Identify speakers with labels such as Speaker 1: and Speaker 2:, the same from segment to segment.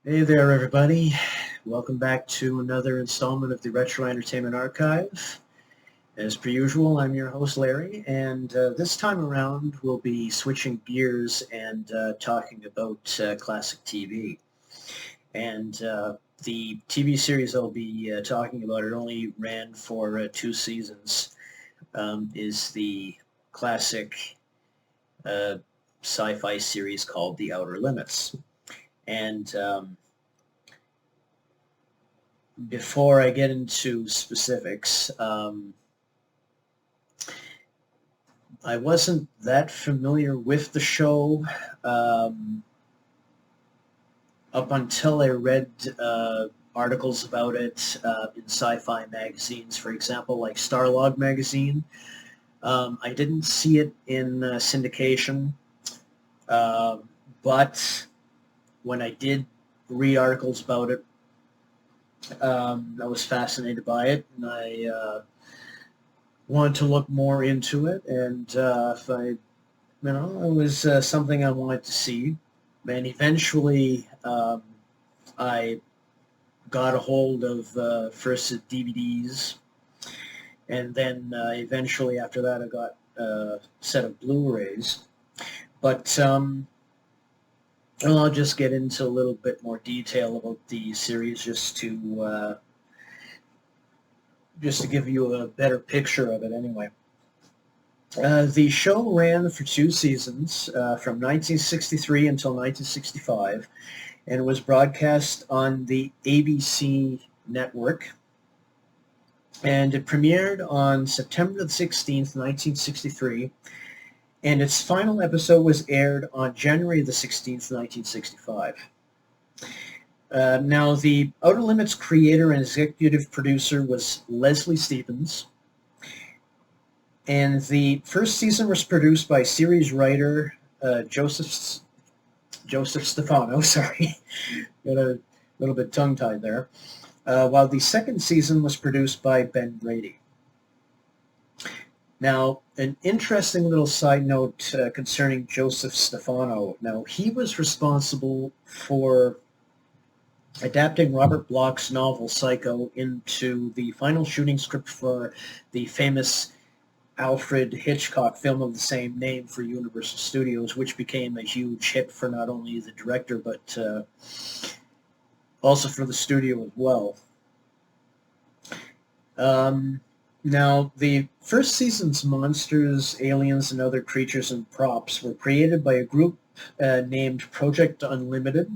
Speaker 1: Hey there, everybody. Welcome back to another installment of the Retro Entertainment Archive. As per usual, I'm your host, Larry, and this time around we'll be switching gears and talking about classic TV. And the TV series I'll be talking about, it only ran for 2 seasons, is the classic uh, sci-fi series called The Outer Limits. And before I get into specifics, I wasn't that familiar with the show up until I read articles about it in sci-fi magazines, for example, like Starlog magazine. I didn't see it in syndication, uh, but when I did read articles about it, I was fascinated by it, and I wanted to look more into it, and if I, it was something I wanted to see, and eventually I got a hold of first the DVDs, and then eventually after that I got a set of Blu-rays. But I'll just get into a little bit more detail about the series just to give you a better picture of it anyway. The show ran for 2 seasons, from 1963 until 1965, and was broadcast on the ABC network. And it premiered on September the 16th, 1963, and its final episode was aired on January the 16th, 1965. Now, the Outer Limits creator and executive producer was Leslie Stevens, and the first season was produced by series writer Joseph Stefano. Sorry, got a little bit tongue-tied there. While the second season was produced by Ben Brady. Now, an interesting little side note concerning Joseph Stefano. Now, he was responsible for adapting Robert Bloch's novel Psycho into the final shooting script for the famous Alfred Hitchcock film of the same name for Universal Studios, which became a huge hit for not only the director but also for the studio as well. Now, the first season's monsters, aliens, and other creatures and props were created by a group named Project Unlimited,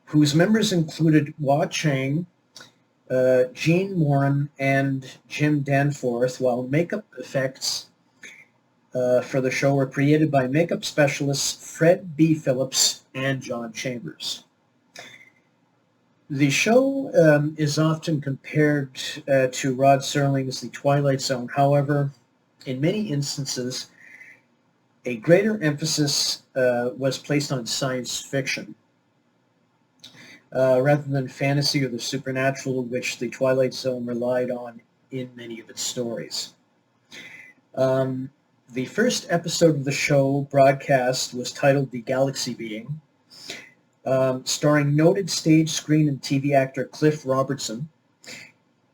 Speaker 1: whose members included Hua Chang, Gene Moran, and Jim Danforth, while makeup effects for the show were created by makeup specialists Fred B. Phillips and John Chambers. The show is often compared to Rod Serling's The Twilight Zone. However, in many instances, a greater emphasis was placed on science fiction rather than fantasy or the supernatural, which The Twilight Zone relied on in many of its stories. The first episode of the show broadcast was titled The Galaxy Being, starring noted stage, screen, and TV actor Cliff Robertson.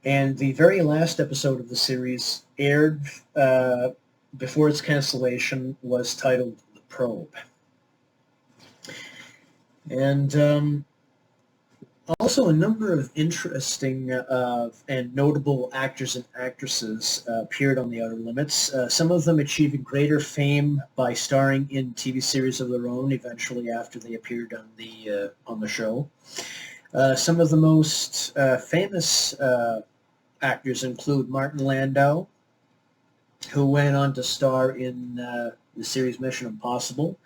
Speaker 1: And the very last episode of the series aired before its cancellation was titled The Probe. And also, a number of interesting and notable actors and actresses appeared on The Outer Limits, some of them achieving greater fame by starring in TV series of their own eventually after they appeared on the show. Some of the most famous actors include Martin Landau, who went on to star in the series Mission Impossible,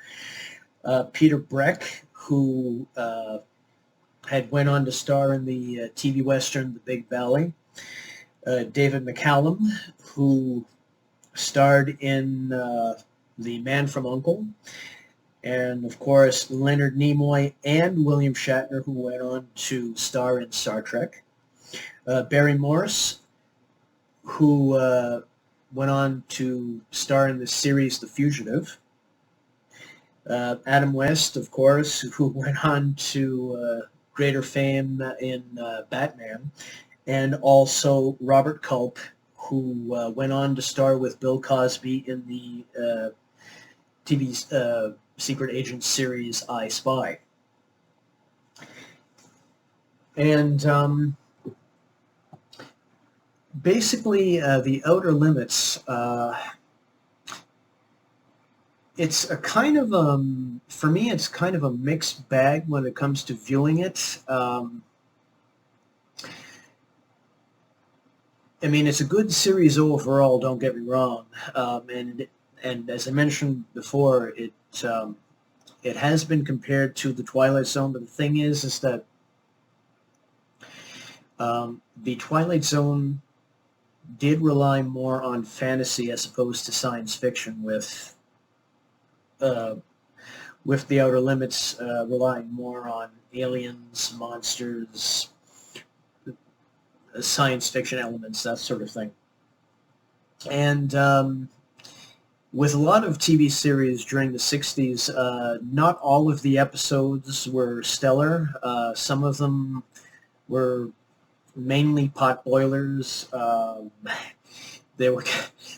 Speaker 1: Peter Breck, who had went on to star in the TV Western The Big Valley, David McCallum, who starred in The Man from U.N.C.L.E., and of course Leonard Nimoy and William Shatner, who went on to star in Star Trek, Barry Morris, who went on to star in the series The Fugitive, Adam West, of course, who went on to greater fame in Batman, and also Robert Culp, who went on to star with Bill Cosby in the TV secret agent series I Spy. And basically, The Outer Limits, it's a kind of, for me, it's kind of a mixed bag when it comes to viewing it. I mean, it's a good series overall, don't get me wrong. And as I mentioned before, it has been compared to The Twilight Zone, but the thing is that The Twilight Zone did rely more on fantasy as opposed to science fiction, with The Outer Limits relying more on aliens, monsters, science fiction elements, that sort of thing. And with a lot of TV series during the 60s, not all of the episodes were stellar. Some of them were mainly pot boilers.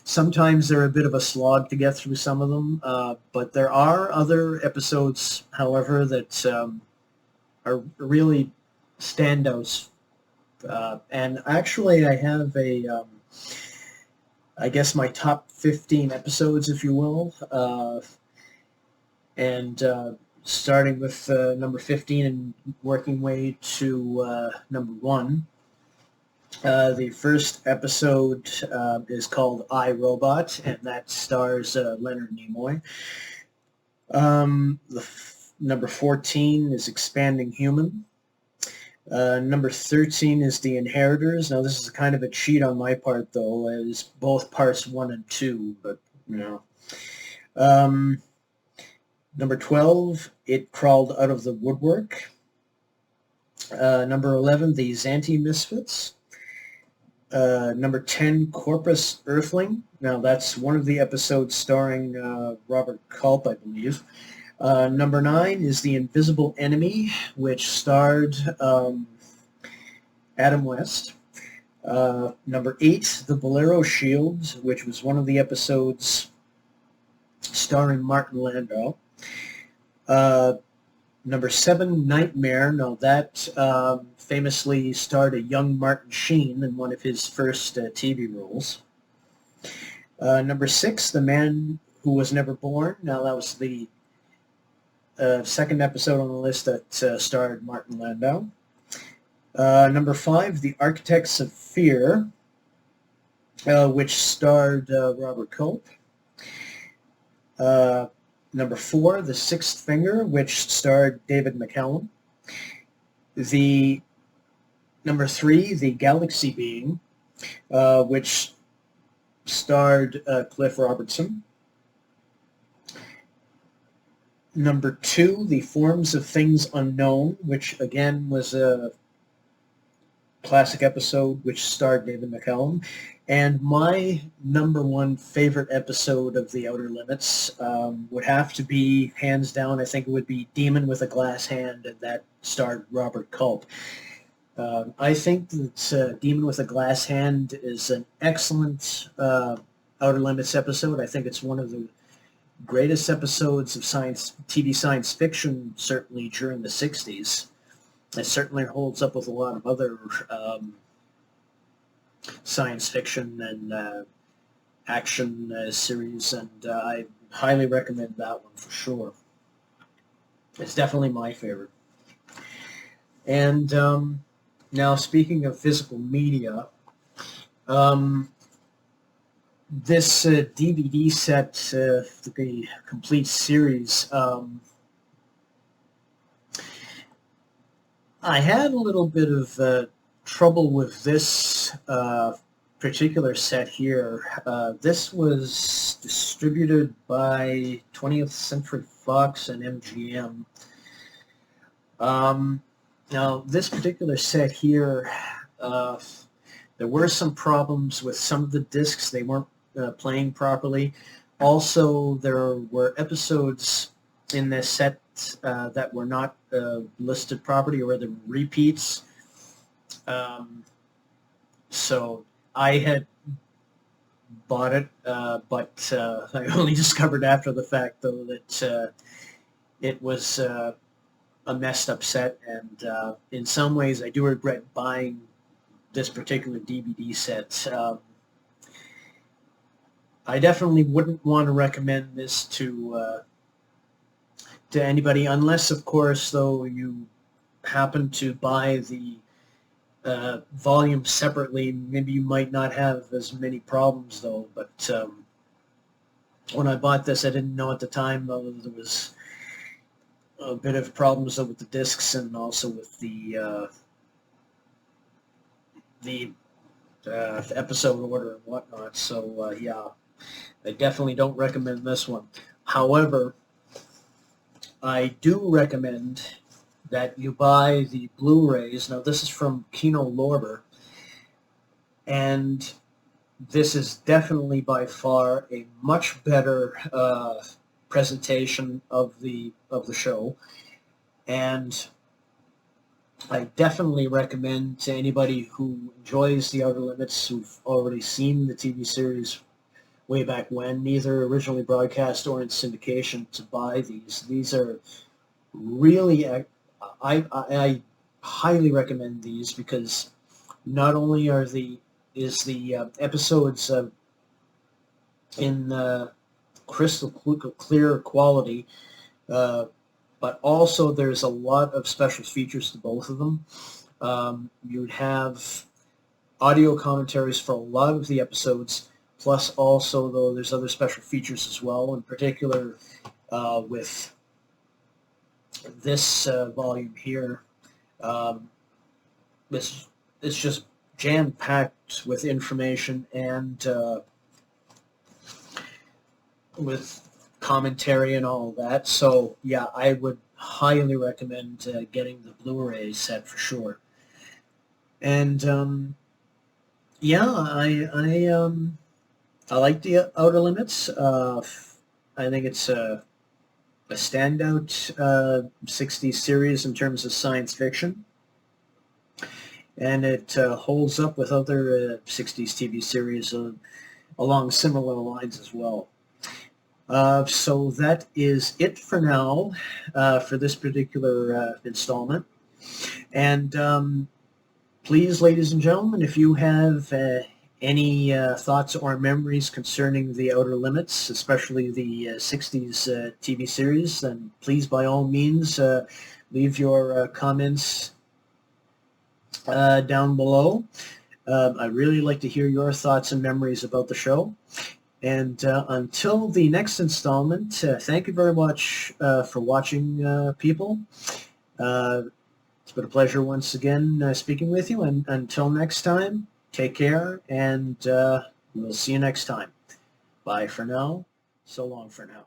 Speaker 1: Sometimes they're a bit of a slog to get through some of them, but there are other episodes, however, that are really standouts. And actually, I have I guess my top 15 episodes, if you will, and starting with number 15 and working way to number 1. The first episode is called I, Robot, and that stars Leonard Nimoy. Number 14 is Expanding Human. Number 13 is The Inheritors. Now, this is kind of a cheat on my part, though, as both parts 1 and 2, but, you know. Number 12, It Crawled Out of the Woodwork. Number 11, The Xanti Misfits. Number 10, Corpus Earthling. Now, that's one of the episodes starring Robert Culp, I believe. Number 9 is The Invisible Enemy, which starred Adam West. Number 8, The Bolero Shield, which was one of the episodes starring Martin Landau. Number 7, Nightmare. Now, that famously starred a young Martin Sheen in one of his first TV roles. Number 6, The Man Who Was Never Born. Now, that was the second episode on the list that starred Martin Landau. Number 5, The Architects of Fear, which starred Robert Culp. Number 4, The Sixth Finger, which starred David McCallum. Number 3, The Galaxy Being, which starred Cliff Robertson. Number 2, The Forms of Things Unknown, which again was a classic episode which starred David McCallum. And my number 1 favorite episode of The Outer Limits would have to be, hands down, I think it would be Demon with a Glass Hand, and that starred Robert Culp. I think that Demon with a Glass Hand is an excellent Outer Limits episode. I think it's one of the greatest episodes of TV science fiction, certainly during the 60s. It certainly holds up with a lot of other science fiction and action series, and I highly recommend that one for sure. It's definitely my favorite. And now, speaking of physical media, this DVD set, the complete series, I had a little bit of trouble with this particular set here. This was distributed by 20th Century Fox and MGM. Now, this particular set here, there were some problems with some of the discs. They weren't playing properly. Also, there were episodes in this set that were not listed property, or the repeats. So I had bought it, but I only discovered after the fact, though, that it was a messed up set, and in some ways I do regret buying this particular DVD set. I definitely wouldn't want to recommend this to anybody, unless, of course, though, you happen to buy the volume separately. Maybe you might not have as many problems, though. But when I bought this, I didn't know at the time, though, there was a bit of problems with the discs and also with the episode order and whatnot. So yeah, I definitely don't recommend this one. However, I do recommend that you buy the Blu-rays. Now, this is from Kino Lorber, and this is definitely by far a much better presentation of the show, and I definitely recommend to anybody who enjoys The Outer Limits, who've already seen the TV series way back when, either originally broadcast or in syndication, to buy these. These are really, I highly recommend these, because not only is the episodes in crystal clear quality, but also there's a lot of special features to both of them. You'd have audio commentaries for a lot of the episodes, plus also, though, there's other special features as well, in particular with this volume here. It's just jam-packed with information and with commentary and all of that. So yeah, I would highly recommend getting the Blu-ray set for sure. And yeah, I like The Outer Limits. I think it's a standout 60s series in terms of science fiction, and it holds up with other 60s TV series along similar lines as well. So that is it for now for this particular installment. And please, ladies and gentlemen, if you have any thoughts or memories concerning The Outer Limits, especially the 60s TV series, then please, by all means, leave your comments down below. I really like to hear your thoughts and memories about the show. And until the next installment, thank you very much for watching, people. It's been a pleasure once again speaking with you, and until next time, take care, and we'll see you next time. Bye for now. So long for now.